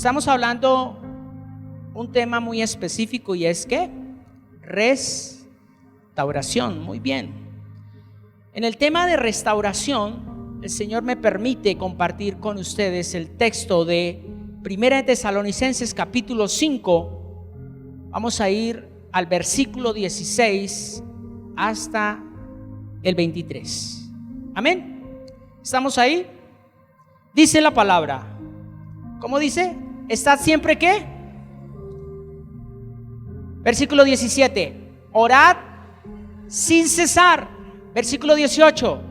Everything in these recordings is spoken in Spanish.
Estamos hablando un tema muy específico y es que restauración. Muy bien. En el tema de restauración, el Señor me permite compartir con ustedes el texto de Primera de Tesalonicenses capítulo 5. Vamos a ir al versículo 16 hasta el 23. Amén. ¿Estamos ahí? Dice la palabra. ¿Cómo dice? ¿Estad siempre qué? Versículo 17. Orad sin cesar. Versículo 18.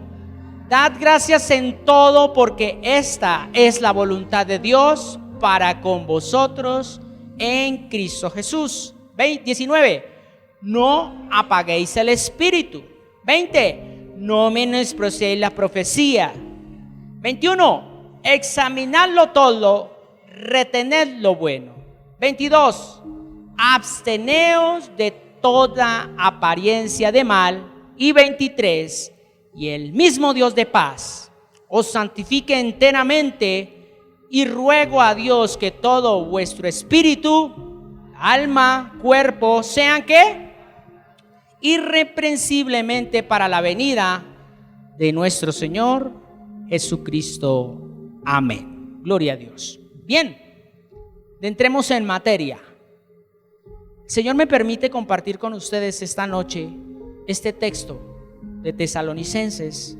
Dad gracias en todo, porque esta es la voluntad de Dios para con vosotros en Cristo Jesús. 19. No apaguéis el espíritu. 20. No menospreciéis la profecía. 21. Examinadlo todo, retened lo bueno. 22. Absteneos de toda apariencia de mal. Y 23. Y el mismo Dios de paz os santifique enteramente, y ruego a Dios que todo vuestro espíritu, alma, cuerpo, sean ¿qué? Irreprensiblemente para la venida de nuestro Señor Jesucristo. Amén. Gloria a Dios. Bien, entremos en materia. El Señor me permite compartir con ustedes esta noche este texto de Tesalonicenses,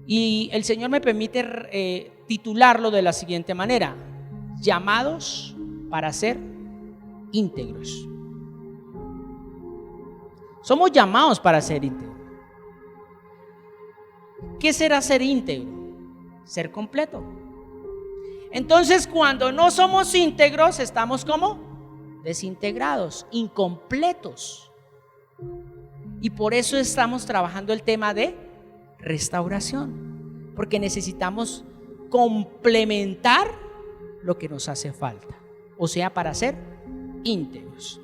y el Señor me permite titularlo de la siguiente manera: llamados para ser íntegros. Somos llamados para ser íntegros. ¿Qué será ser íntegro? Ser completo. Entonces, cuando no somos íntegros, estamos como desintegrados, incompletos. Y por eso estamos trabajando el tema de restauración, porque necesitamos complementar lo que nos hace falta, o sea, para ser íntegros.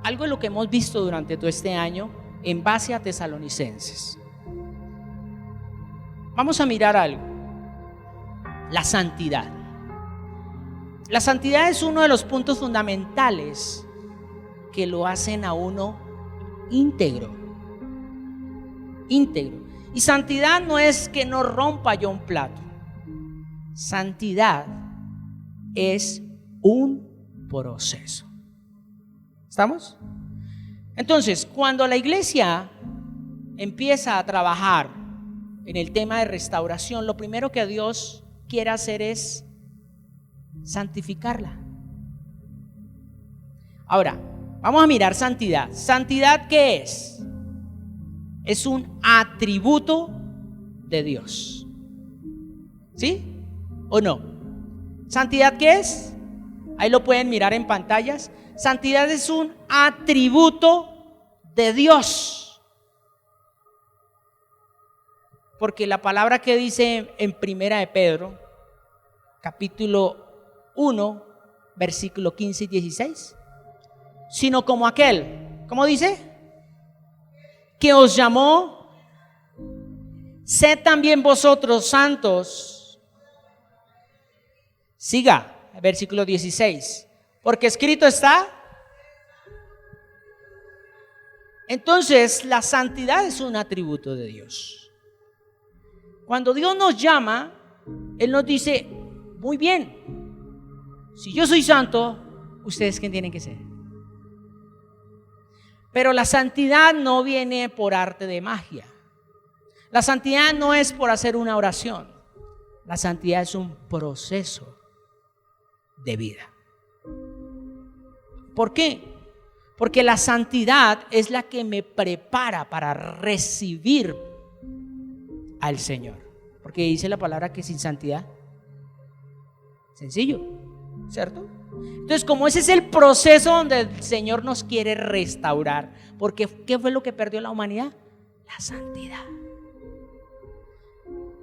Algo de lo que hemos visto durante todo este año en base a Tesalonicenses. Vamos a mirar algo: la santidad. La santidad es uno de los puntos fundamentales que lo hacen a uno íntegro. Y santidad no es que no rompa yo un plato. Santidad es un proceso. ¿Estamos? Entonces, cuando la iglesia empieza a trabajar en el tema de restauración, lo primero que Dios quiere hacer es santificarla. Ahora, vamos a mirar santidad. ¿Santidad qué es? Es un atributo de Dios. ¿Sí o no? ¿Santidad qué es? Ahí lo pueden mirar en pantallas. Santidad es un atributo de Dios. Porque la palabra que dice en Primera de Pedro, capítulo 1, versículo 15 y 16, sino como aquel, ¿cómo dice? Que os llamó, sed también vosotros santos. Siga, versículo 16, porque escrito está. Entonces, la santidad es un atributo de Dios. Cuando Dios nos llama, Él nos dice: muy bien, si yo soy santo, ¿ustedes qué tienen que ser? Pero la santidad no viene por arte de magia. La santidad no es por hacer una oración. La santidad es un proceso de vida. ¿Por qué? Porque la santidad es la que me prepara para recibir al Señor. Porque dice la palabra que sin santidad, sencillo, ¿cierto? Entonces, como ese es el proceso donde el Señor nos quiere restaurar, porque ¿qué fue lo que perdió la humanidad? La santidad.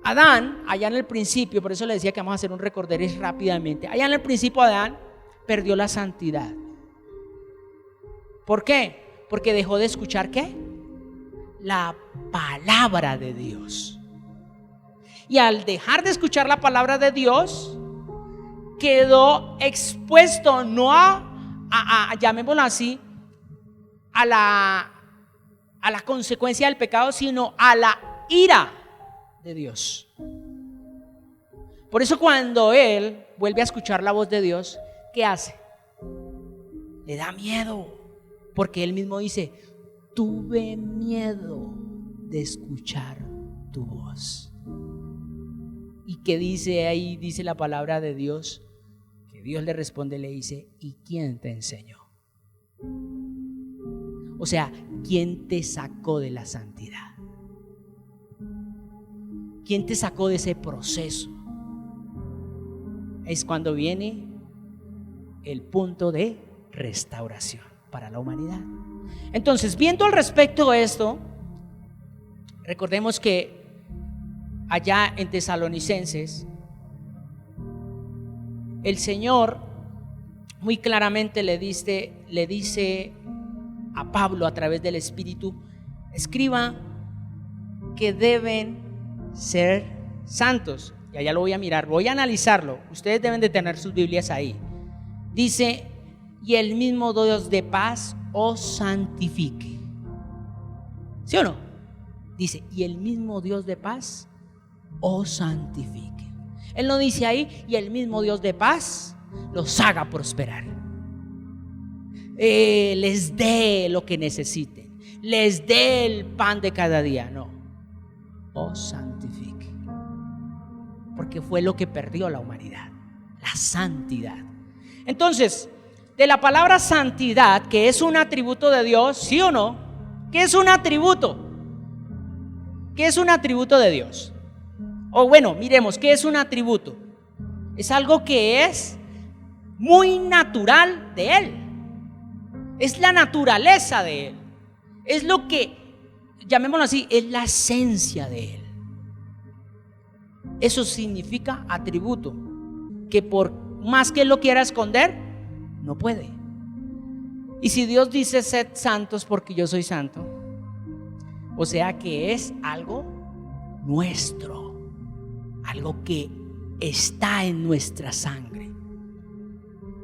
Adán, allá en el principio, por eso le decía que vamos a hacer un recorderis rápidamente. Allá en el principio Adán perdió la santidad. ¿Por qué? Porque dejó de escuchar ¿qué? La palabra de Dios. Y al dejar de escuchar la palabra de Dios, quedó expuesto no llamémoslo así, a la consecuencia del pecado, sino a la ira de Dios. Por eso cuando él vuelve a escuchar la voz de Dios, ¿qué hace? Le da miedo, porque él mismo dice: tuve miedo de escuchar tu voz. ¿Y qué dice ahí? Dice la palabra de Dios, que Dios le responde, le dice: ¿y quién te enseñó? O sea, ¿quién te sacó de la santidad? ¿Quién te sacó de ese proceso? Es cuando viene el punto de restauración para la humanidad. Entonces, viendo al respecto esto, recordemos que allá en Tesalonicenses, el Señor muy claramente le dice a Pablo a través del Espíritu: escriba que deben ser santos. Y allá lo voy a mirar, voy a analizarlo. Ustedes deben de tener sus Biblias ahí. Dice: y el mismo Dios de paz os santifique. ¿Sí o no? Dice: y el mismo Dios de paz os santifique. Él no dice ahí: y el mismo Dios de paz los haga prosperar, les dé lo que necesiten, les dé el pan de cada día. No, os santifique, porque fue lo que perdió la humanidad, la santidad. Entonces, de la palabra santidad, que es un atributo de Dios, ¿sí o no? ¿Qué es un atributo? ¿Qué es un atributo de Dios? O bueno, miremos, ¿qué es un atributo? Es algo que es muy natural de Él. Es la naturaleza de Él. Es lo que, llamémoslo así, es la esencia de Él. Eso significa atributo, que por más que Él lo quiera esconder, no puede. Y si Dios dice: sed santos porque yo soy santo, o sea que es algo nuestro, algo que está en nuestra sangre.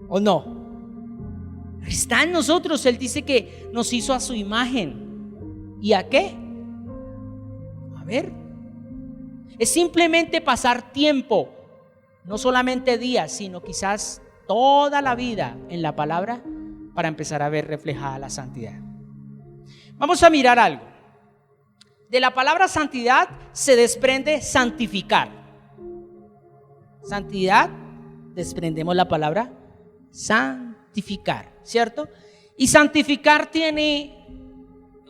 ¿O no? Está en nosotros. Él dice que nos hizo a su imagen. ¿Y a qué? A ver, es simplemente pasar tiempo, no solamente días, sino quizás toda la vida en la palabra, para empezar a ver reflejada la santidad. Vamos a mirar algo. De la palabra santidad se desprende santificar. Santidad, desprendemos la palabra santificar, ¿cierto? Y santificar tiene,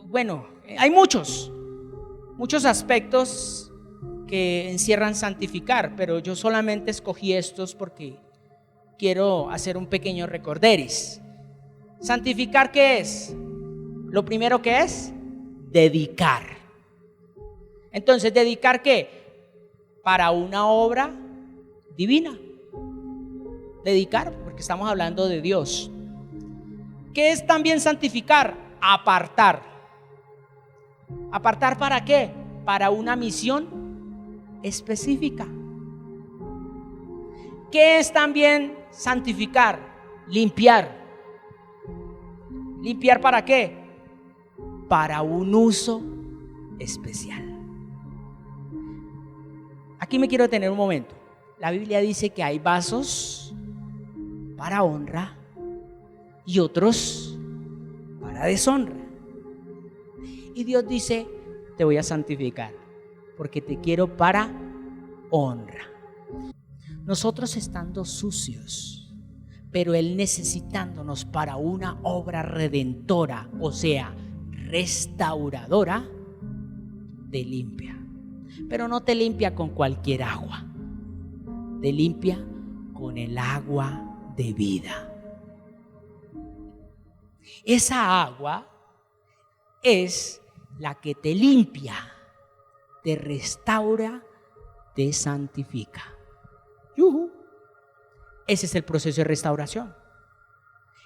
bueno, hay muchos aspectos que encierran santificar, pero yo solamente escogí estos porque quiero hacer un pequeño recorderis. Santificar, ¿qué es? Lo primero que es dedicar. Entonces, ¿dedicar qué? Para una obra divina. Dedicar, porque estamos hablando de Dios. ¿Qué es también santificar? Apartar. ¿Apartar para qué? Para una misión específica. ¿Qué es también santificar? Limpiar. ¿Limpiar para qué? Para un uso especial. Aquí me quiero detener un momento. La Biblia dice que hay vasos para honra y otros para deshonra. Y Dios dice: te voy a santificar porque te quiero para honra. Nosotros estando sucios, pero Él necesitándonos para una obra redentora, o sea, restauradora, te limpia. Pero no te limpia con cualquier agua, te limpia con el agua de vida. Esa agua es la que te limpia, te restaura, te santifica. Ese es el proceso de restauración.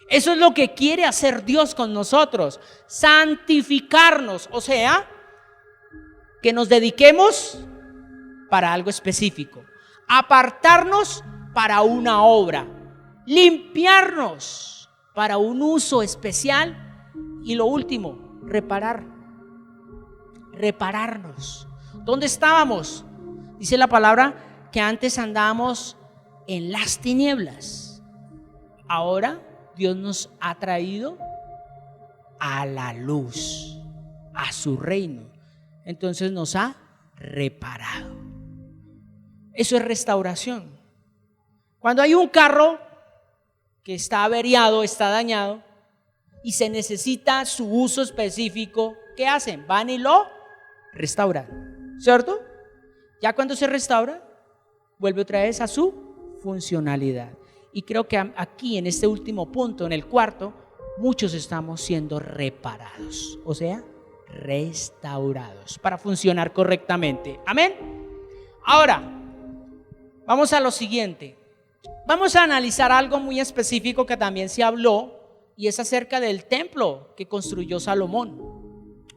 Eso es lo que quiere hacer Dios con nosotros, santificarnos, o sea, que nos dediquemos para algo específico, apartarnos para una obra, limpiarnos para un uso especial y lo último, repararnos. ¿Dónde estábamos? Dice la palabra que antes andábamos en las tinieblas. Ahora Dios nos ha traído a la luz, a su reino. Entonces nos ha reparado. Eso es restauración. Cuando hay un carro que está averiado, está dañado y se necesita su uso específico, ¿qué hacen? Van y lo restauran, ¿cierto? Ya cuando se restaura, vuelve otra vez a su funcionalidad. Y creo que aquí en este último punto, en el cuarto, muchos estamos siendo reparados, o sea, restaurados para funcionar correctamente. Amén. Ahora, vamos a lo siguiente. Vamos a analizar algo muy específico que también se habló, y es acerca del templo que construyó Salomón.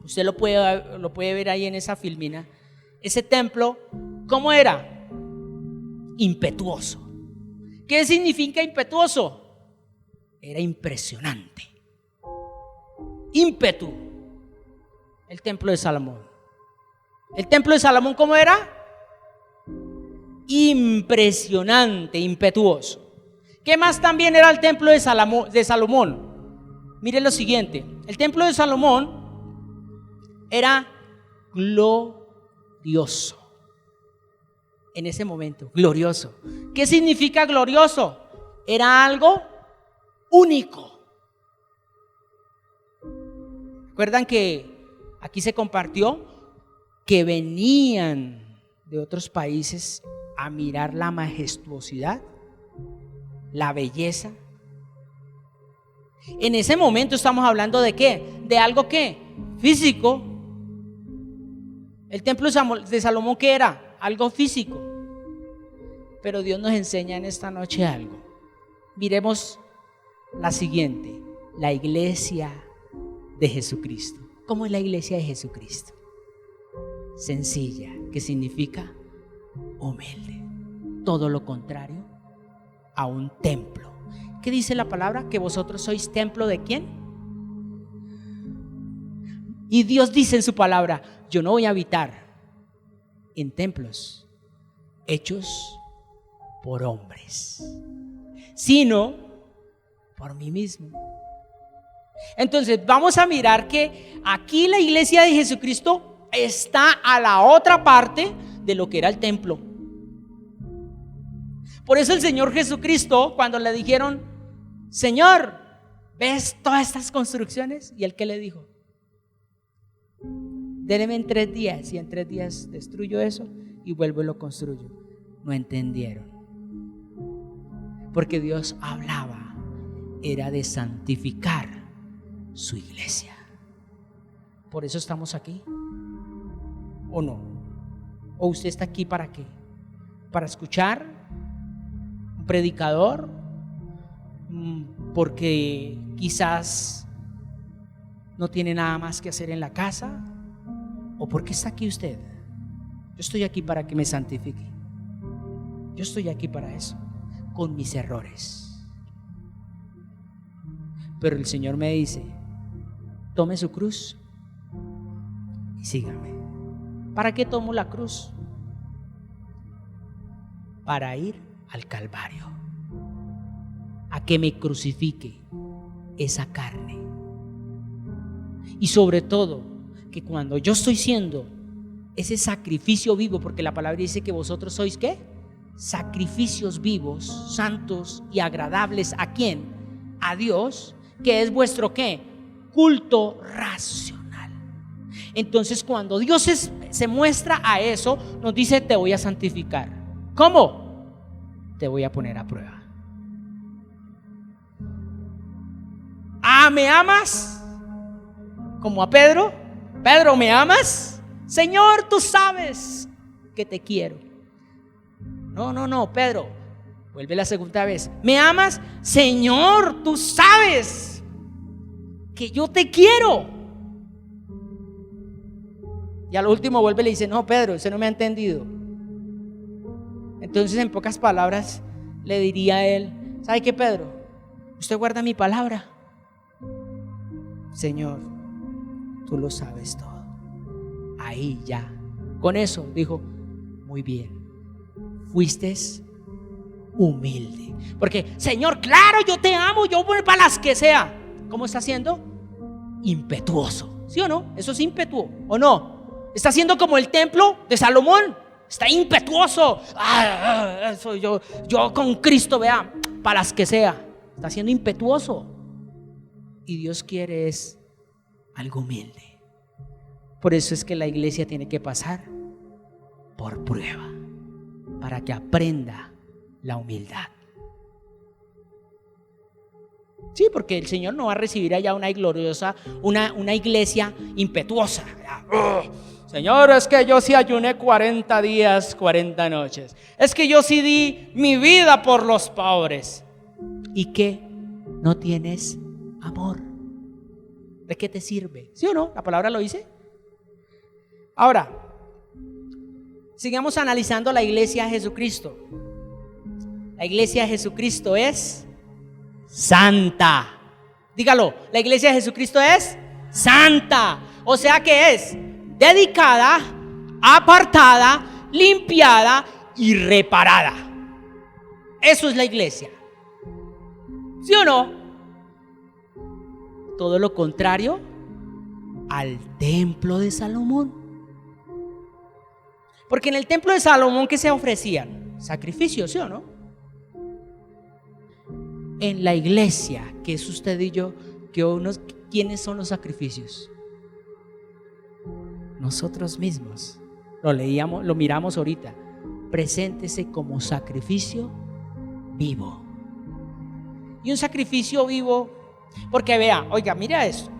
Usted lo puede ver ahí en esa filmina. Ese templo, ¿cómo era? Impetuoso. ¿Qué significa impetuoso? Era impresionante. Ímpetu. El templo de Salomón. El templo de Salomón, ¿cómo era? Impresionante, impetuoso. ¿Qué más también era el templo de Salomón? Mire lo siguiente. El templo de Salomón era glorioso. En ese momento, glorioso. ¿Qué significa glorioso? Era algo único. ¿Recuerdan que aquí se compartió que venían de otros países a mirar la majestuosidad, la belleza? En ese momento estamos hablando de ¿qué? De algo que físico. El templo de Salomón, ¿qué era? Algo físico. Pero Dios nos enseña en esta noche algo. Miremos la siguiente: la iglesia de Jesucristo. ¿Cómo es la iglesia de Jesucristo? Sencilla, que significa humilde. Todo lo contrario a un templo. ¿Qué dice la palabra? Que vosotros sois templo ¿de quién? Y Dios dice en su palabra: yo no voy a habitar en templos hechos por hombres, sino por mí mismo. Entonces vamos a mirar que aquí la iglesia de Jesucristo está a la otra parte de lo que era el templo. Por eso el Señor Jesucristo, cuando le dijeron: Señor, ¿ves todas estas construcciones? Y él, ¿qué le dijo? Déme en 3 días, y en 3 días destruyo eso y vuelvo y lo construyo. No entendieron, porque Dios hablaba era de santificar su iglesia. Por eso estamos aquí, ¿o no? ¿O usted está aquí para qué? ¿Para escuchar un predicador? Porque quizás no tiene nada más que hacer en la casa. ¿O por qué está aquí usted? Yo estoy aquí para que me santifique. Yo estoy aquí para eso, con mis errores. Pero el Señor me dice: tome su cruz y sígame. ¿Para qué tomo la cruz? Para ir al Calvario, a que me crucifique esa carne. Y sobre todo, que cuando yo estoy siendo ese sacrificio vivo, porque la palabra dice que vosotros sois ¿qué? Sacrificios vivos, santos y agradables. ¿A quién? A Dios, que es vuestro ¿qué? Culto racional. Entonces cuando Dios se muestra a eso, nos dice: te voy a santificar. ¿Cómo? Te voy a poner a prueba. ¿Me amas? Como a Pedro. Pedro, ¿me amas? Señor, tú sabes que te quiero. No, Pedro, vuelve la segunda vez. ¿Me amas? Señor, tú sabes que yo te quiero. Y a lo último vuelve y le dice: no, Pedro, usted no me ha entendido. Entonces, en pocas palabras, le diría a él: ¿sabe qué, Pedro? Usted guarda mi palabra. Señor, tú lo sabes todo. Ahí ya, con eso dijo: muy bien, fuiste humilde. Porque, Señor, claro, yo te amo, yo voy para las que sea. ¿Cómo está haciendo? Impetuoso, ¿sí o no? Eso es impetuo, ¿o no? Está haciendo como el templo de Salomón. Está impetuoso. Soy yo con Cristo, vea, para las que sea. Está siendo impetuoso. Y Dios quiere es algo humilde. Por eso es que la iglesia tiene que pasar por prueba, para que aprenda la humildad. Sí, porque el Señor no va a recibir allá una iglesia impetuosa. Señor, es que yo sí ayuné 40 días, 40 noches. Es que yo sí di mi vida por los pobres. ¿Y qué? ¿No tienes amor? ¿De qué te sirve? ¿Sí o no? ¿La palabra lo dice? Ahora, sigamos analizando la iglesia de Jesucristo. La iglesia de Jesucristo es santa. Dígalo, la iglesia de Jesucristo es santa. O sea que es dedicada, apartada, limpiada y reparada. Eso es la iglesia. ¿Sí o no? Todo lo contrario al templo de Salomón. Porque en el templo de Salomón, ¿qué se ofrecían? Sacrificios, ¿sí o no? En la iglesia, que es usted y yo, ¿quiénes son los sacrificios? Nosotros mismos. Lo miramos ahorita. Preséntese como sacrificio vivo. Y un sacrificio vivo, porque vea, oiga, mira esto.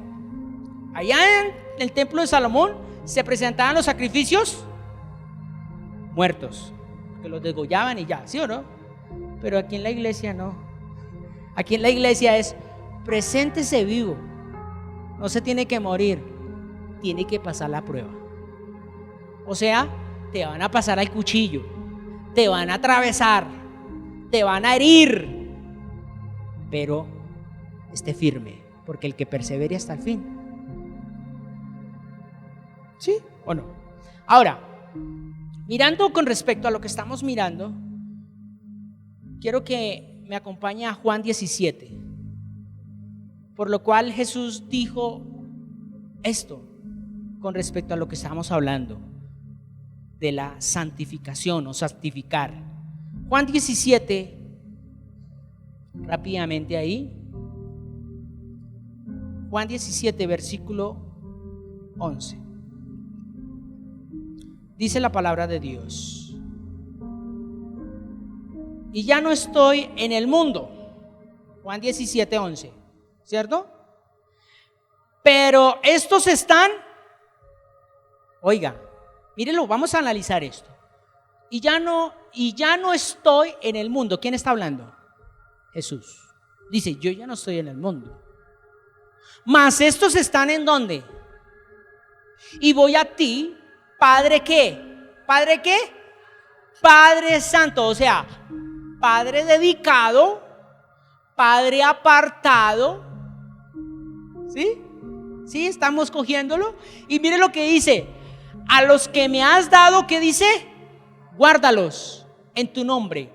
Allá en el templo de Salomón se presentaban los sacrificios muertos, que los degollaban y ya, ¿sí o no? Pero aquí en la iglesia no. Aquí en la iglesia es: preséntese vivo. No se tiene que morir, tiene que pasar la prueba. O sea, te van a pasar al cuchillo, te van a atravesar, te van a herir, pero esté firme, porque el que persevere hasta el fin. ¿Sí o no? Ahora, mirando con respecto a lo que estamos mirando, quiero que me acompañe a Juan 17, por lo cual Jesús dijo esto con respecto a lo que estamos hablando de la santificación o santificar. Juan 17, rápidamente ahí. Juan 17, versículo 11. Dice la palabra de Dios: y ya no estoy en el mundo. Juan 17, 11, ¿cierto? Pero estos están, oiga, mírelo, vamos a analizar esto. Y ya no estoy en el mundo. ¿Quién está hablando? Jesús. Dice: yo ya no estoy en el mundo, mas estos están ¿en dónde? Y voy a ti, Padre, ¿qué? ¿Padre qué? Padre Santo, o sea, Padre dedicado, Padre apartado. ¿Sí? ¿Sí? ¿Estamos cogiéndolo? Y mire lo que dice: a los que me has dado, ¿qué dice? Guárdalos en tu nombre,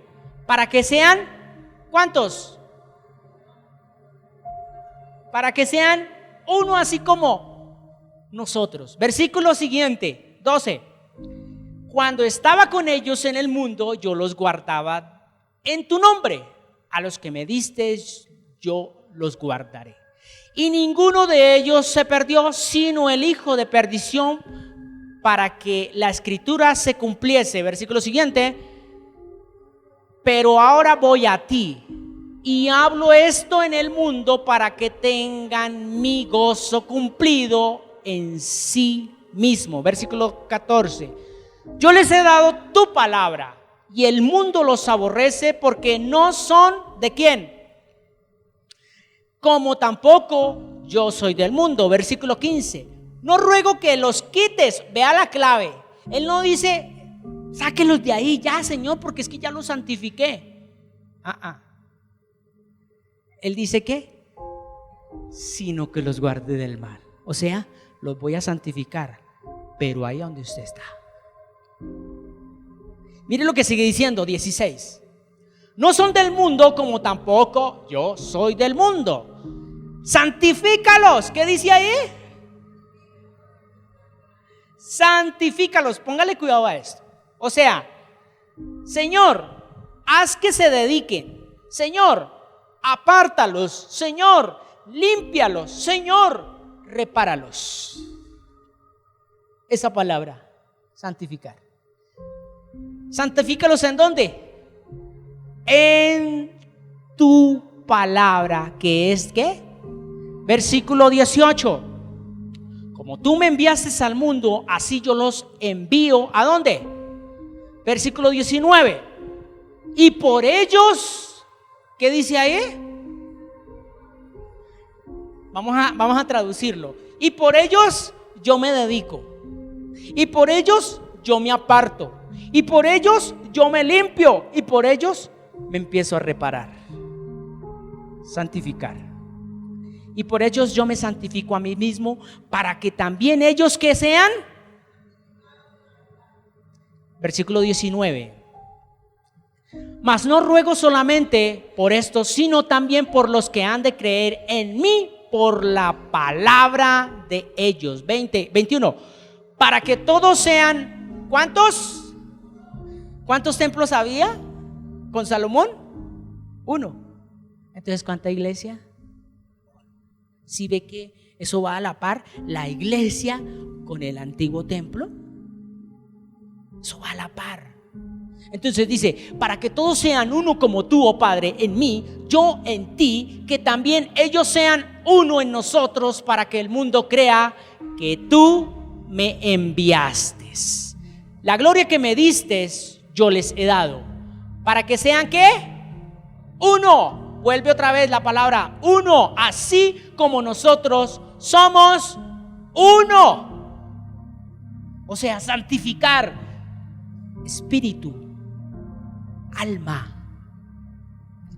para que sean, ¿cuántos? Para que sean uno, así como nosotros. Versículo siguiente, 12. Cuando estaba con ellos en el mundo, yo los guardaba en tu nombre. A los que me diste, yo los guardaré. Y ninguno de ellos se perdió, sino el hijo de perdición, para que la escritura se cumpliese. Versículo siguiente: pero ahora voy a ti, y hablo esto en el mundo, para que tengan mi gozo cumplido en sí mismo. Versículo 14: yo les he dado tu palabra, y el mundo los aborrece, porque no son ¿de quién? Como tampoco yo soy del mundo. Versículo 15: no ruego que los quites. Vea la clave. Él no dice: sáquenlos de ahí ya, Señor, porque es que ya los santifiqué. Él dice que, sino que los guarde del mal. O sea, los voy a santificar, pero ahí donde usted está. Mire lo que sigue diciendo, 16. No son del mundo, como tampoco yo soy del mundo. Santifícalos. ¿Qué dice ahí? Santifícalos. Póngale cuidado a esto. O sea, Señor, haz que se dediquen. Señor, apártalos. Señor, límpialos. Señor, repáralos. Esa palabra, santificar. Santifícalos ¿en dónde? En tu palabra, que es ¿qué? Versículo 18. Como tú me enviaste al mundo, así yo los envío. ¿A dónde? Versículo 19. Y por ellos, ¿qué dice ahí? Vamos a traducirlo. Y por ellos yo me dedico. Y por ellos yo me aparto. Y por ellos yo me limpio. Y por ellos me empiezo a reparar. Santificar. Y por ellos yo me santifico a mí mismo, para que también ellos que sean. Versículo 19. Mas no ruego solamente por estos, sino también por los que han de creer en mí por la palabra de ellos. 21. Para que todos sean, ¿cuántos? ¿Cuántos templos había con Salomón? 1. Entonces, ¿cuánta iglesia? ¿Sí ve que eso va a la par? La iglesia con el antiguo templo. Eso va a la par. Entonces dice, para que todos sean uno como tú, oh Padre, en mí, yo en ti, que también ellos sean uno en nosotros, para que el mundo crea que tú me enviaste. La gloria que me diste yo les he dado, para que sean ¿qué? Uno. Vuelve otra vez la palabra uno, así como nosotros somos uno. O sea, santificar espíritu, alma,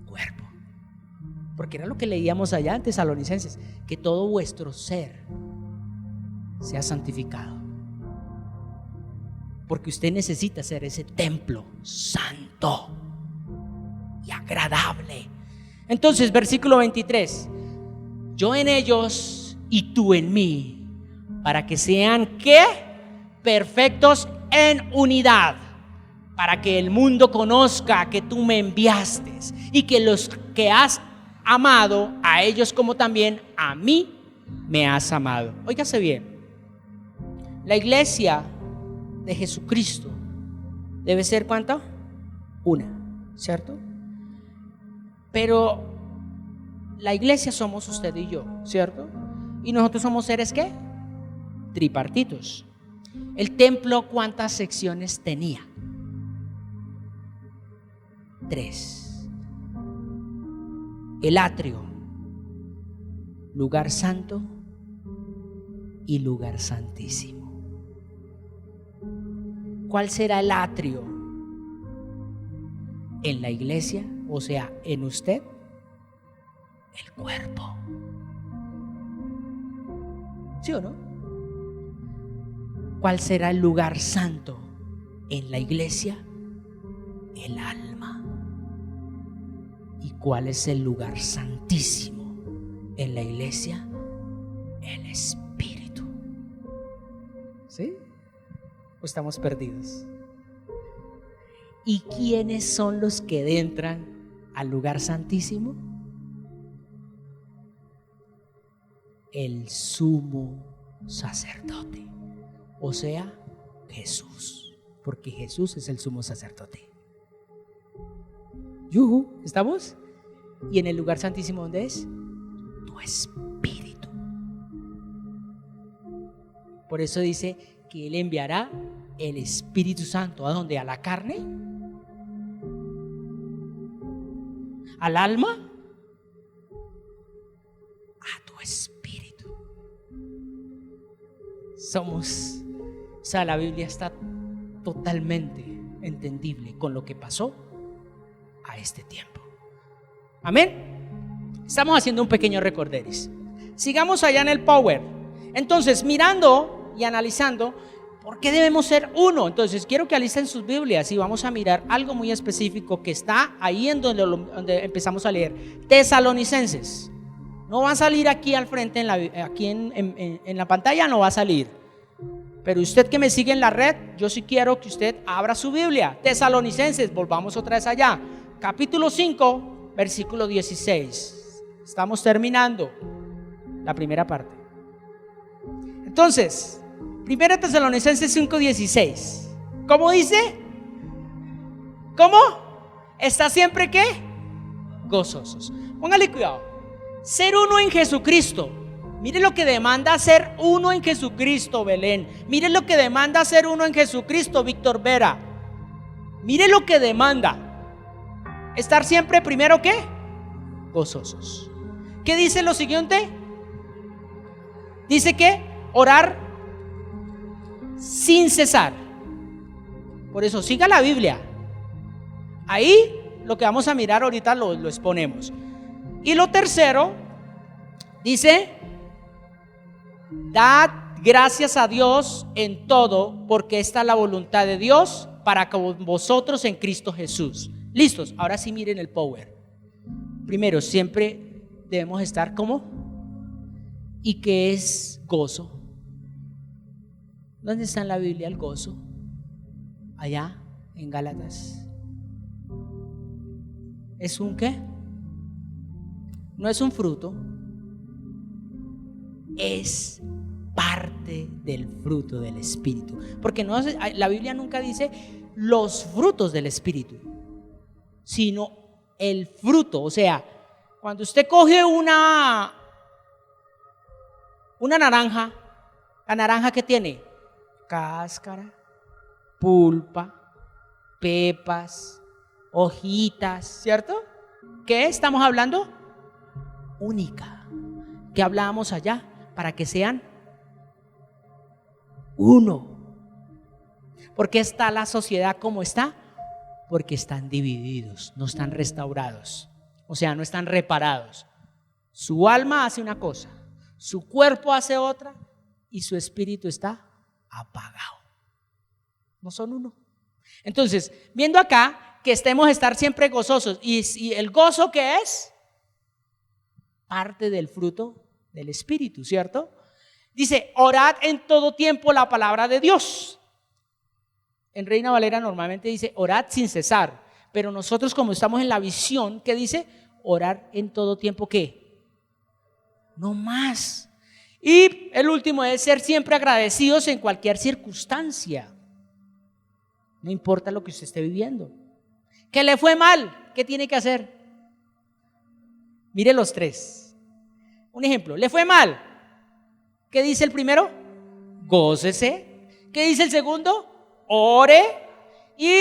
cuerpo. Porque era lo que leíamos allá en Tesalonicenses, que todo vuestro ser sea santificado. Porque usted necesita ser ese templo santo y agradable. Entonces, versículo 23. Yo en ellos y tú en mí, para que sean ¿qué? Perfectos en unidad, para que el mundo conozca que tú me enviaste y que los que has amado, a ellos como también a mí me has amado. Óigase bien, la iglesia de Jesucristo debe ser ¿cuánto? Una, ¿cierto? Pero la iglesia somos usted y yo, ¿cierto? Y nosotros somos seres ¿qué? Tripartitos. El templo, ¿cuántas secciones tenía? 3. El atrio, lugar santo y lugar santísimo. ¿Cuál será el atrio en la iglesia? O sea, en usted, el cuerpo. ¿Sí o no? ¿Cuál será el lugar santo en la iglesia? El alma. ¿Y cuál es el lugar santísimo en la iglesia? El espíritu. ¿Sí? ¿O estamos perdidos? ¿Y quiénes son los que entran al lugar santísimo? El sumo sacerdote, o sea, Jesús, porque Jesús es el sumo sacerdote. Yuhu, ¿estamos? ¿Y en el lugar santísimo dónde es? Tu espíritu. Por eso dice que Él enviará el Espíritu Santo. ¿A dónde? ¿A la carne? ¿Al alma? A tu espíritu. Somos, o sea, la Biblia está totalmente entendible con lo que pasó a este tiempo. Amén. Estamos haciendo un pequeño recorderis. Sigamos allá en el Power. Entonces, mirando y analizando, ¿por qué debemos ser uno? Entonces, quiero que alisten sus Biblias y vamos a mirar algo muy específico que está ahí en donde empezamos a leer. Tesalonicenses. No va a salir aquí al frente, aquí en la pantalla no va a salir. Pero usted que me sigue en la red, yo sí quiero que usted abra su Biblia. Tesalonicenses, volvamos otra vez allá. Capítulo 5, versículo 16. Estamos terminando la primera parte. Entonces, 1 Tesalonicenses 5, 16. ¿Cómo dice? ¿Cómo? ¿Está siempre qué? Gozosos. Póngale cuidado. Ser uno en Jesucristo. Mire lo que demanda ser uno en Jesucristo, Belén. Mire lo que demanda ser uno en Jesucristo, Víctor Vera. Mire lo que demanda. Estar siempre primero ¿qué? Gozosos. ¿Qué dice lo siguiente? Dice que orar sin cesar. Por eso siga la Biblia. Ahí lo que vamos a mirar ahorita lo exponemos. Y lo tercero dice: dad gracias a Dios en todo, porque esta es la voluntad de Dios para con vosotros en Cristo Jesús. ¿Listos? Ahora sí miren el Power. Primero, siempre debemos estar ¿cómo? ¿Y qué es gozo? ¿Dónde está en la Biblia el gozo? Allá en Gálatas. ¿Es un qué? No es un fruto, es parte del fruto del Espíritu. Porque no, la Biblia nunca dice los frutos del Espíritu, sino el fruto. O sea, cuando usted coge una naranja, la naranja que tiene cáscara, pulpa, pepas, hojitas, ¿cierto? ¿Qué estamos hablando? Única, que hablábamos allá, para que sean uno. ¿Por qué está la sociedad como está? Porque están divididos, no están restaurados, o sea, no están reparados. Su alma hace una cosa, su cuerpo hace otra y su espíritu está apagado. No son uno. Entonces, viendo acá que estar siempre gozosos, y el gozo que es parte del fruto del Espíritu, ¿cierto? Dice, orad en todo tiempo la palabra de Dios. En Reina Valera normalmente dice orad sin cesar, pero nosotros como estamos en la visión, ¿qué dice? Orar en todo tiempo, ¿qué? No más. Y el último es ser siempre agradecidos en cualquier circunstancia. No importa lo que usted esté viviendo. ¿Que le fue mal? ¿Qué tiene que hacer? Mire los tres. Un ejemplo, le fue mal. ¿Qué dice el primero? Gócese. ¿Qué dice el segundo? Ore y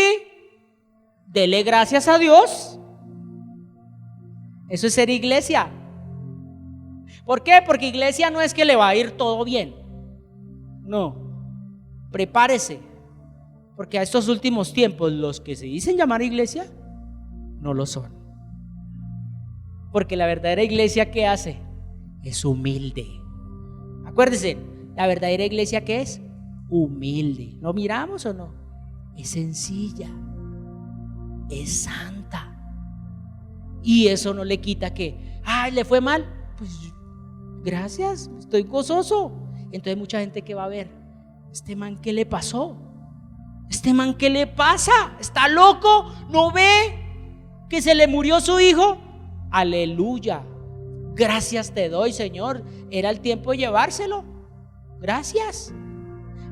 dele gracias a Dios. Eso es ser iglesia. ¿Por qué? Porque iglesia no es que le va a ir todo bien. No. Prepárese, porque a estos últimos tiempos los que se dicen llamar iglesia no lo son. Porque la verdadera iglesia, ¿qué hace? Es humilde. Acuérdense, la verdadera iglesia, ¿qué es? Humilde. ¿Lo miramos o no? Es sencilla, es santa. Y eso no le quita que, ay, le fue mal. Pues gracias, estoy gozoso. Entonces mucha gente que va a ver, este man, ¿qué le pasó? Este man, ¿qué le pasa? ¿Está loco? ¿No ve que se le murió su hijo? Aleluya. Gracias te doy, Señor. Era el tiempo de llevárselo. Gracias.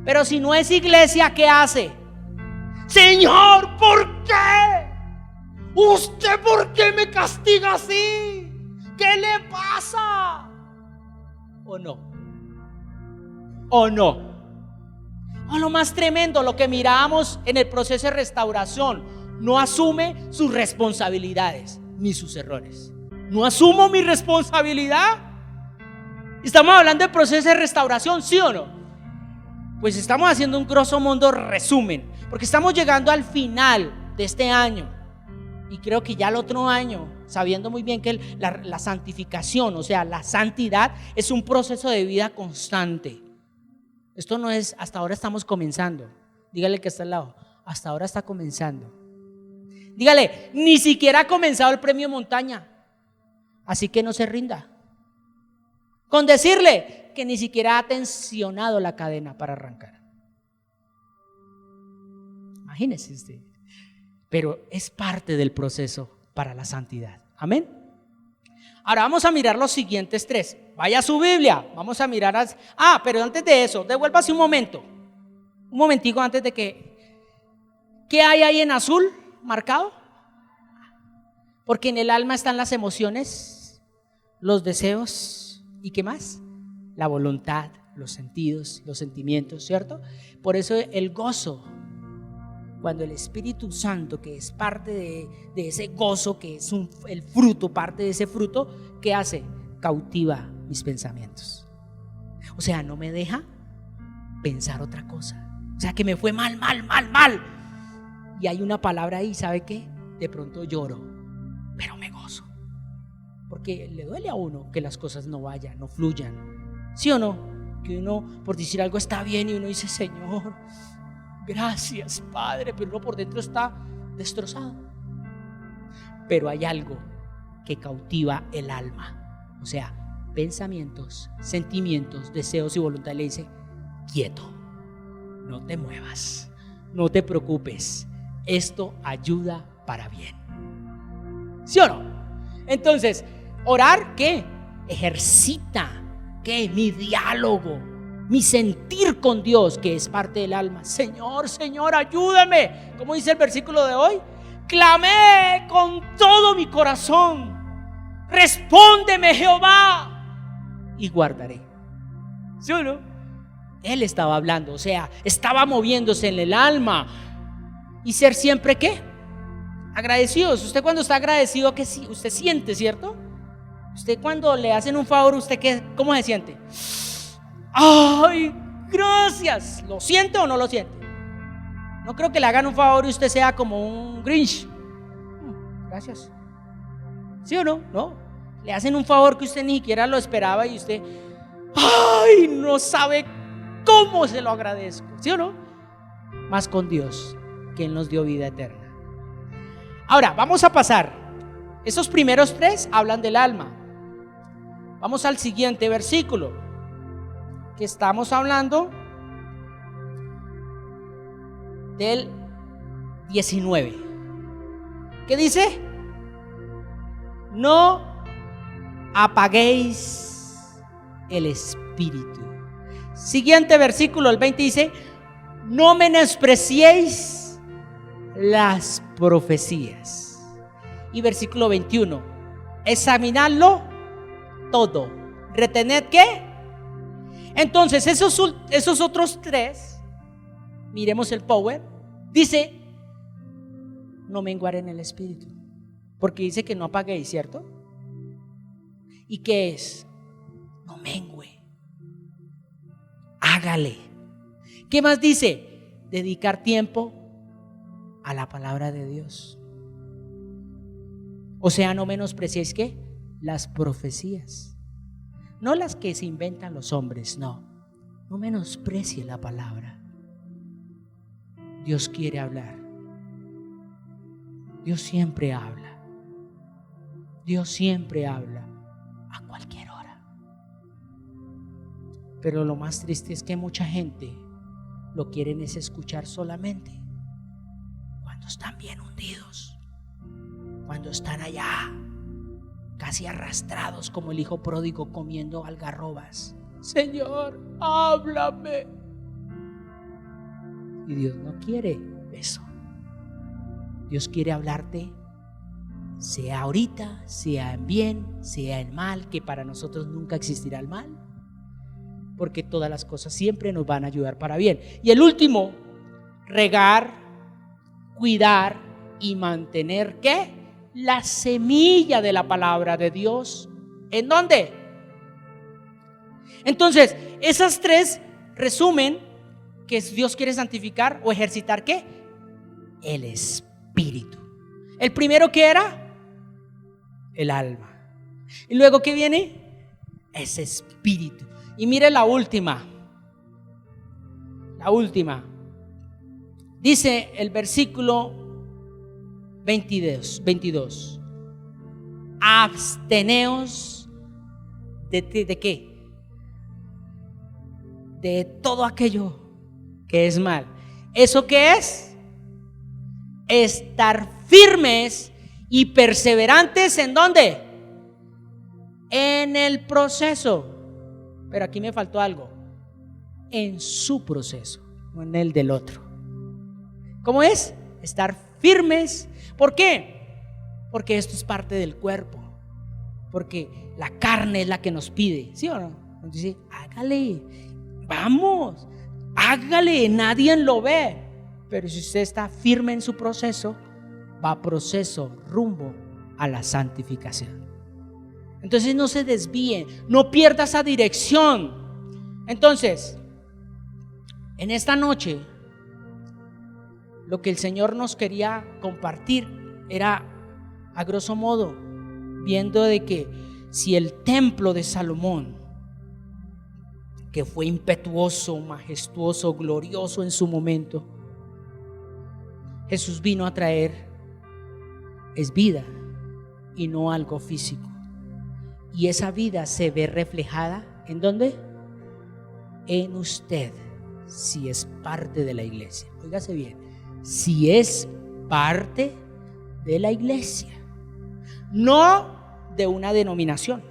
Pero si no es iglesia, ¿qué hace? Señor, ¿por qué? ¿Usted por qué me castiga así? ¿Qué le pasa? ¿O no? ¿O no? O lo más tremendo, lo que miramos en el proceso de restauración, no asume sus responsabilidades ni sus errores. No asumo mi responsabilidad. Estamos hablando del proceso de restauración, ¿sí o no? Pues estamos haciendo un grosso modo resumen, porque estamos llegando al final de este año Y creo que ya el otro año, sabiendo muy bien que la santificación, o sea, la santidad es un proceso de vida constante. Esto no es, hasta ahora estamos comenzando. Dígale que está al lado, hasta ahora está comenzando. Dígale, ni siquiera ha comenzado el premio montaña. Así que no se rinda. Con decirle que ni siquiera ha tensionado la cadena para arrancar. Imagínese usted. Pero es parte del proceso para la santidad. Amén. Ahora vamos a mirar los siguientes tres. Vaya a su Biblia. Vamos a mirar. Pero antes de eso, devuélvase un momento. Un momentico antes de que. ¿Qué hay ahí en azul marcado? Porque en el alma están las emociones, los deseos y ¿qué más? La voluntad, los sentidos, los sentimientos, ¿cierto? Por eso el gozo. Cuando el Espíritu Santo, que es parte de ese gozo, que es el fruto, parte de ese fruto, ¿qué hace? Cautiva mis pensamientos. O sea, no me deja pensar otra cosa. O sea, que me fue mal. Y hay una palabra ahí, ¿sabe qué? De pronto lloro, pero me gozo. Porque le duele a uno que las cosas no vayan, no fluyan. ¿Sí o no? Que uno, por decir algo, está bien y uno dice, Señor, gracias, Padre, pero uno por dentro está destrozado. Pero hay algo que cautiva el alma, o sea, pensamientos, sentimientos, deseos y voluntad. Le dice, quieto, no te muevas, no te preocupes, esto ayuda para bien. ¿Sí o no? Entonces, orar, ¿qué? Ejercita, ¿qué? Mi diálogo, mi sentir con Dios, que es parte del alma. Señor, ayúdame. ¿Cómo dice el versículo de hoy? Clamé con todo mi corazón. Respóndeme, Jehová, y guardaré. ¿Sí o no? Él estaba hablando, o sea, estaba moviéndose en el alma. Y ser siempre, ¿qué? Agradecidos. Usted cuando está agradecido, ¿qué usted siente, cierto? Usted cuando le hacen un favor, ¿usted qué? ¿Cómo se siente? ¡Ay, gracias! ¿Lo siente o no lo siente? No creo que le hagan un favor y usted sea como un Grinch. Gracias. ¿Sí o no? No. Le hacen un favor que usted ni siquiera lo esperaba y usted, ¡ay! No sabe cómo se lo agradezco. ¿Sí o no? Más con Dios, que Él nos dio vida eterna. Ahora, vamos a pasar. Esos primeros tres hablan del alma. Vamos al siguiente versículo, que estamos hablando del 19. ¿Qué dice? No apaguéis el espíritu. Siguiente versículo, el 20 dice, no menospreciéis las profecías. Y versículo 21, examinadlo todo. ¿Retened qué? Entonces esos otros tres, miremos el power, dice, no menguar en el espíritu. Porque dice que no apaguéis, ¿cierto? ¿Y qué es? No mengue. Hágale. ¿Qué más dice? Dedicar tiempo a la palabra de Dios. O sea, no menospreciéis ¿qué? Las profecías. No las que se inventan los hombres, no. No menosprecie la palabra. Dios quiere hablar. Dios siempre habla. Dios siempre habla a cualquier hora. Pero lo más triste es que mucha gente lo quieren es escuchar solamente cuando están bien hundidos, cuando están allá casi arrastrados como el hijo pródigo comiendo algarrobas. Señor, háblame. Y Dios no quiere eso. Dios quiere hablarte, sea ahorita, sea en bien, sea en mal, que para nosotros nunca existirá el mal, porque todas las cosas siempre nos van a ayudar para bien. Y el último, regar, cuidar y mantener ¿qué? La semilla de la palabra de Dios. ¿En dónde? Entonces, esas tres resumen que Dios quiere santificar o ejercitar ¿qué? El espíritu. El primero, ¿qué era? El alma. Y luego, ¿qué viene? Ese espíritu. Y mire la última. La última. Dice el versículo 22. Absteneos ¿de qué? De todo aquello que es mal. ¿Eso qué es? Estar firmes y perseverantes. ¿En dónde? En el proceso. Pero aquí me faltó algo. En su proceso, no en el del otro. ¿Cómo es? Estar firmes. ¿Por qué? Porque esto es parte del cuerpo. Porque la carne es la que nos pide, ¿sí o no? Nos dice, hágale, vamos, hágale, nadie lo ve. Pero si usted está firme en su proceso, va a proceso rumbo a la santificación. Entonces no se desvíe, no pierda esa dirección. Entonces, en esta noche, lo que el Señor nos quería compartir era, a grosso modo, viendo de que si el templo de Salomón, que fue impetuoso, majestuoso, glorioso en su momento, Jesús vino a traer es vida y no algo físico. Y esa vida se ve reflejada ¿en dónde? En usted, si es parte de la iglesia. Óigase bien, si es parte de la iglesia, no de una denominación.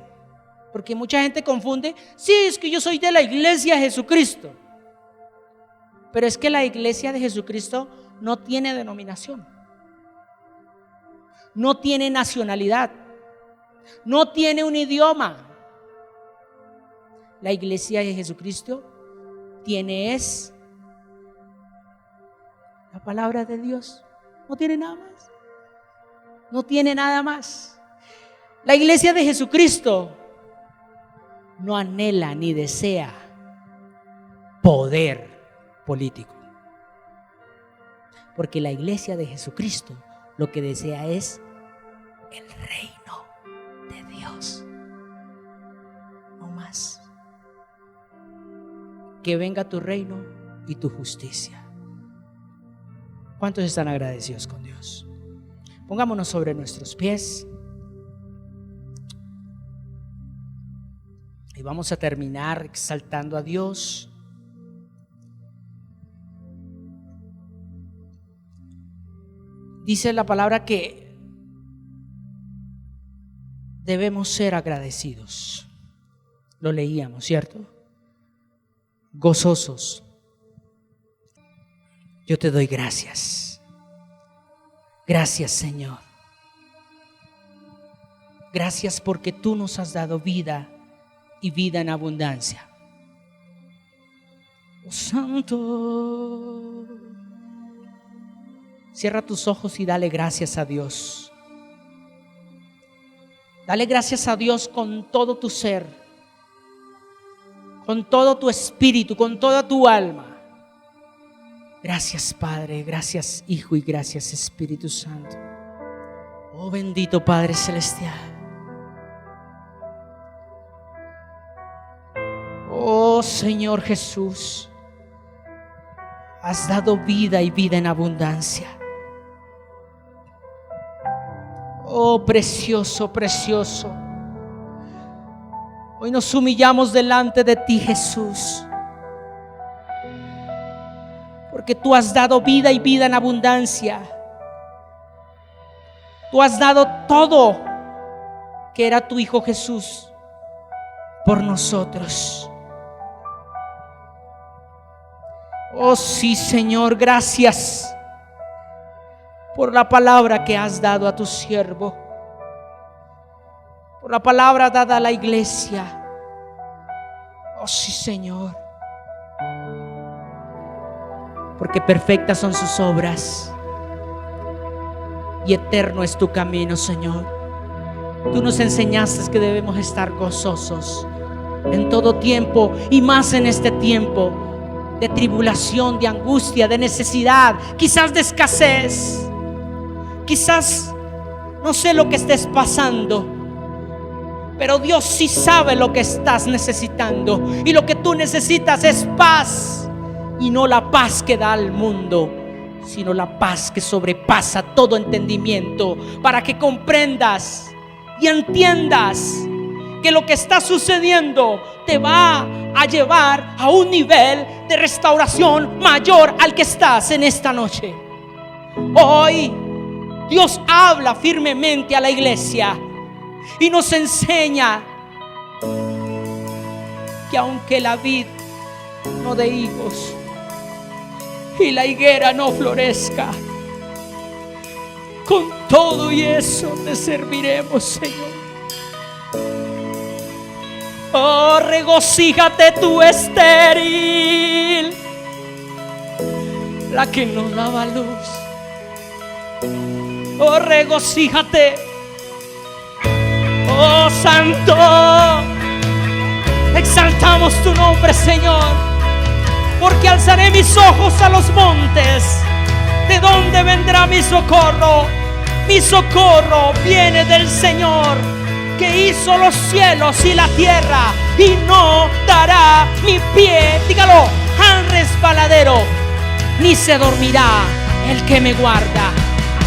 Porque mucha gente confunde, sí, es que yo soy de la iglesia de Jesucristo. Pero es que la iglesia de Jesucristo no tiene denominación, no tiene nacionalidad, no tiene un idioma. La iglesia de Jesucristo tiene es la palabra de Dios. No tiene nada más. No tiene nada más. La iglesia de Jesucristo no anhela ni desea poder político. Porque la iglesia de Jesucristo lo que desea es el reino de Dios. No más. Que venga tu reino y tu justicia. ¿Cuántos están agradecidos con Dios? Pongámonos sobre nuestros pies. Y vamos a terminar exaltando a Dios. Dice la palabra que debemos ser agradecidos. Lo leíamos, ¿cierto? Gozosos. Yo te doy gracias. Gracias, Señor. Gracias porque tú nos has dado vida y vida en abundancia. Oh, Santo. Cierra tus ojos y dale gracias a Dios. Dale gracias a Dios con todo tu ser, con todo tu espíritu, con toda tu alma. Gracias, Padre, gracias, Hijo, y gracias, Espíritu Santo. Oh, bendito Padre Celestial. Oh, Señor Jesús, has dado vida y vida en abundancia. Oh, precioso, precioso. Hoy nos humillamos delante de ti, Jesús, porque tú has dado vida y vida en abundancia. Tú has dado todo que era tu Hijo Jesús por nosotros. Oh sí, Señor, gracias por la palabra que has dado a tu siervo, por la palabra dada a la iglesia. Oh sí, Señor, porque perfectas son sus obras y eterno es tu camino, Señor. Tú nos enseñaste que debemos estar gozosos en todo tiempo, y más en este tiempo de tribulación, de angustia, de necesidad, quizás de escasez, quizás No sé lo que estés pasando, pero Dios sí sabe lo que estás necesitando. Y lo que tú necesitas es paz. Y no la paz que da al mundo, sino la paz que sobrepasa todo entendimiento. Para que comprendas y entiendas que lo que está sucediendo te va a llevar a un nivel de restauración mayor al que estás en esta noche. Hoy Dios habla firmemente a la iglesia y nos enseña que aunque la vid no dé higos y la higuera no florezca, con todo y eso te serviremos, Señor. Oh, regocíjate tú estéril, la que no daba luz. Oh, regocíjate, oh Santo. Exaltamos tu nombre, Señor, porque alzaré mis ojos a los montes. ¿De dónde vendrá mi socorro? Mi socorro viene del Señor, que hizo los cielos y la tierra, y no dará mi pie, dígalo, al resbaladero, ni se dormirá el que me guarda.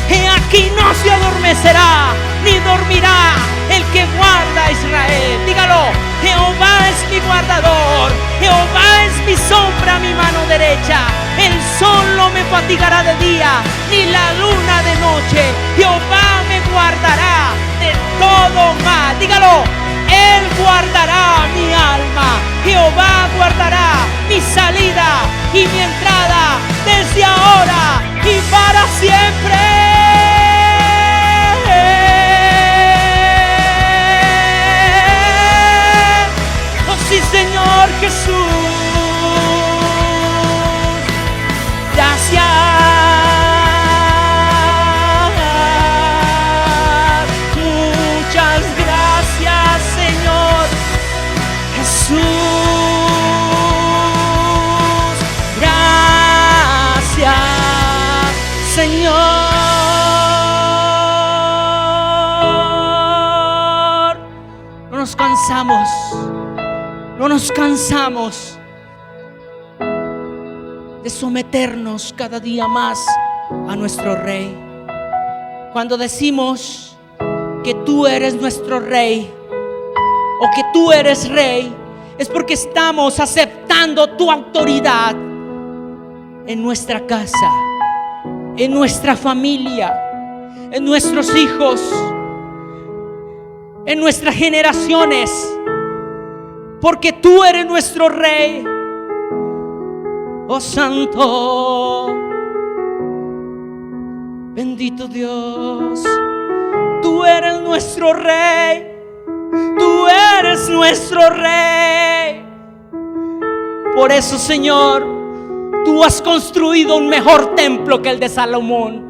He aquí no se adormecerá, ni dormirá el que guarda a Israel. Dígalo, Jehová es mi guardador, Jehová es mi sombra, mi mano derecha. El sol no me fatigará de día, ni la luna de noche. Jehová me guardará de todo mal. Dígalo, Él guardará mi alma. Jehová guardará mi salida y mi entrada desde ahora y para siempre. Oh sí, Señor Jesús, gracias. Muchas gracias, Señor Jesús. Gracias, Señor. No nos cansamos, no nos cansamos de someternos cada día más a nuestro Rey. Cuando decimos que tú eres nuestro Rey o que tú eres Rey, es porque estamos aceptando tu autoridad en nuestra casa, en nuestra familia, en nuestros hijos, en nuestras generaciones, porque tú eres nuestro Rey. Oh Santo, bendito Dios, tú eres nuestro Rey, tú eres nuestro Rey. Por eso, Señor, tú has construido un mejor templo que el de Salomón.